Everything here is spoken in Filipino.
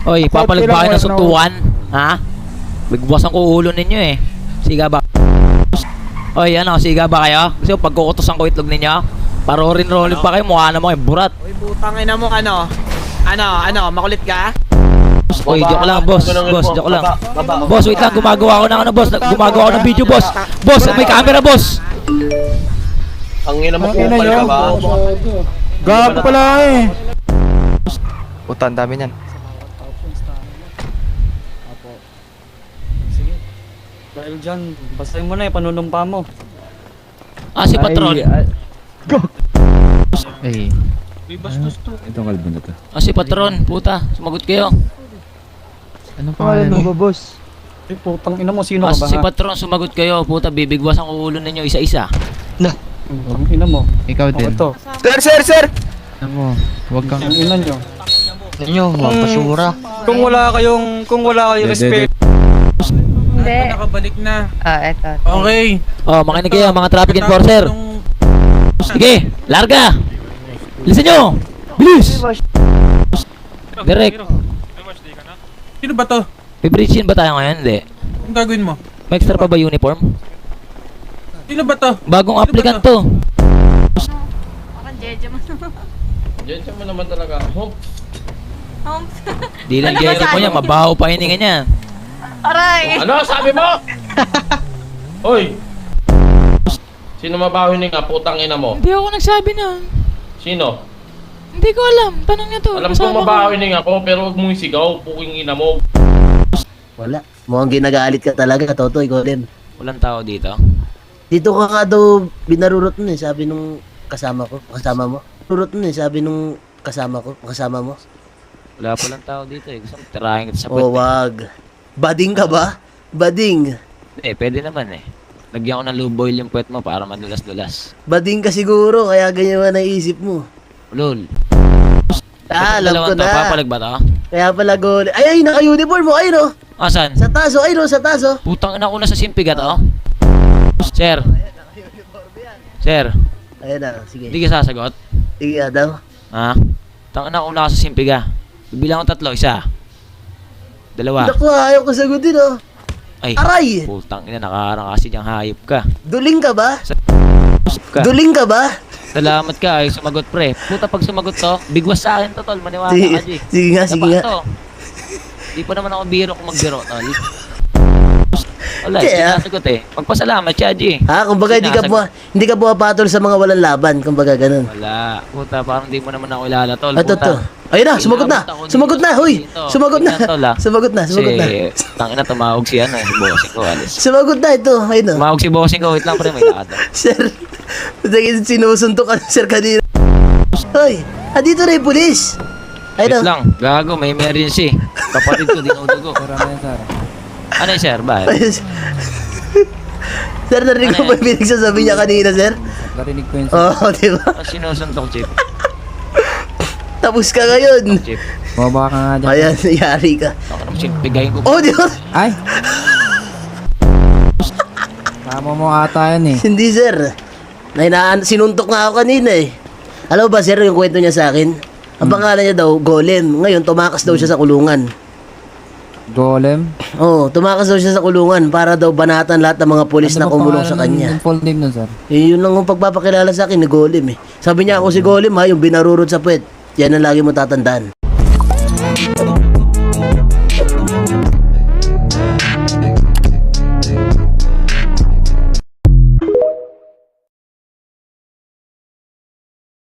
Oy, papalag ba kayo ng suntuan? Ha? Bigwasan ko ulo ninyo eh. Siga ba? Oy, ano, siga ba kayo? Kasi pagkukutosan ko itlog ninyo, parorin-rolling pa kayo, mukha naman kayo burat. Uy, butangin na mo makulit ka? Oy, joke lang, boss. Boss, joke lang. Boss, wait lang, gumagawa ako ng ano, boss. Gumagawa ako ng video, boss. Boss, may camera, boss. Ang ina mo kupal ka ba? Gago pala eh. Puta, ang dami niyan. Dahil dyan, basahin mo na panunumpa mo. Ah, si Patron. Ay. Itong kalbo na to. Ah, si Patron. Puta, sumagot kayo. Anong pangalan mo? boss? Eh, putang ina mo, sino Ah, ka ba? si Patron, sumagot kayo. Puta, bibigwasan ko ulo ninyo isa-isa. Putang ina mo. Ikaw Ako din. to. Sir! Ano mo? Huwag kang... Ang ina nyo. Inyo, huwag pasura. Kung wala kayong respect. Hindi. Nakabalik na. Eto. Okay. Oh, makinig kayo, mga traffic enforcer. Sige, larga! Listen nyo! Bilis! Direct. Sino ba to? May breach-in ba tayo ngayon? Hindi. Anong gagawin mo? May extra pa ba uniform? Sino ba to? Bagong applicant to. Parang jeje mo. Diyan siya mo naman talaga. Hop. Di lang jeje mo niya, mabaho pa hininga niya. Aray! Ano sabi mo? Hoy! Sino mabaho ni nga putang ina mo? Hindi ako nagsabi na. Sino? Hindi ko alam. Tanong niya to. Alam ko mabaho ni ako pero huwag mong isigaw, puking ina mo. Wala. Mukhang ginagalit ka talaga, Totoy, Golem. Walang tao dito. Dito ka nga daw binarurot nun eh, sabi nung kasama mo. Rurot nun eh, sabi nung kasama mo. Wala palang tao dito eh. Gusto mo tirahin kita sa Oh, puwet. wag. Bading ka ba? Bading. Pwede naman eh. Lagyan ko ng lube oil yung puwet mo para madulas-dulas. Bading ka siguro, kaya ganyan ang naisip mo. Lol. Alam ko To, na. papalag ba to? Kaya pala, Golem. Ay, naka-uniform mo. Ayun, oh. Asan? Sa taso, ayun, oh, sa taso. Putang ina ko na sa simpiga to. Sir. Sir. Ayun na, sige. Hindi ka sasagot? Sige nga daw. Ha? Tangina ko na sa simpiga. Bibilang ko 3. 1. 2. Naku, ayaw ko sagutin, oh. Ay. Aray! Putang ina, nakaharang kasi diyang hayop ka. Duling ka ba? Ka. Duling ka ba? Salamat ka, ay sumagot pre. Puta, pag sumagot to, bigwas sa akin to, tol. Maniwala ka, G. Sige nga, sige nga. To. Di pa naman ako biro kung magbiro, tol. Wala, Kaya- sinasagot eh. Magpasalamat siya, G. Ha, kumbaga hindi ka pumapatol sa mga walang laban, kumbaga ganun. Wala. Puta, parang di mo naman ako ilala, tol. Ito, to. Ayun na, sumagot na. Sumagot na, huy. Sumagot na. Sumagot na, sumagot na. Kasi, tangina, tumawag si ano, si bossing ko, alis. Sumagot na ito, ayun na. Tumawag si bossing ko, wait lang pre, may lakad. Sir, sinusuntok ka, sir, kanina. Hoy, dito na yung pulis. Wait Ayun na. lang, gago, may emergency. Kapatid ko, dinudugo. Ano yun, sir? Bakit? Sir, narinig ko Ano ba yan? yung pinagsasabi niya kanina, sir? Narinig ko yun. Oo, di ba? Ah, sinusuntok, Chip. Tapos ka ngayon. Chip. Baba ka nga dyan. Ayan, yari ka. Ako naman, Chip, bigayin ko. Oh, di ba? Ay! Tama mo ata yan eh. Hindi, sir. Sinuntok nga ako kanina eh. Alam mo ba, sir, yung kwento niya sa akin? Ang pangalan niya daw, Golem. Ngayon, tumakas daw siya sa kulungan. Golem? Oo, tumakas daw siya sa kulungan para daw banatan lahat ng mga pulis na kumulong sa kanya. Yung full name nun, sir? Yun lang ang pagpapakilala sa akin ni Golem eh. Sabi niya ako si Golem ha, yung binarurot sa puwet. Yan ang lagi mo tatandaan.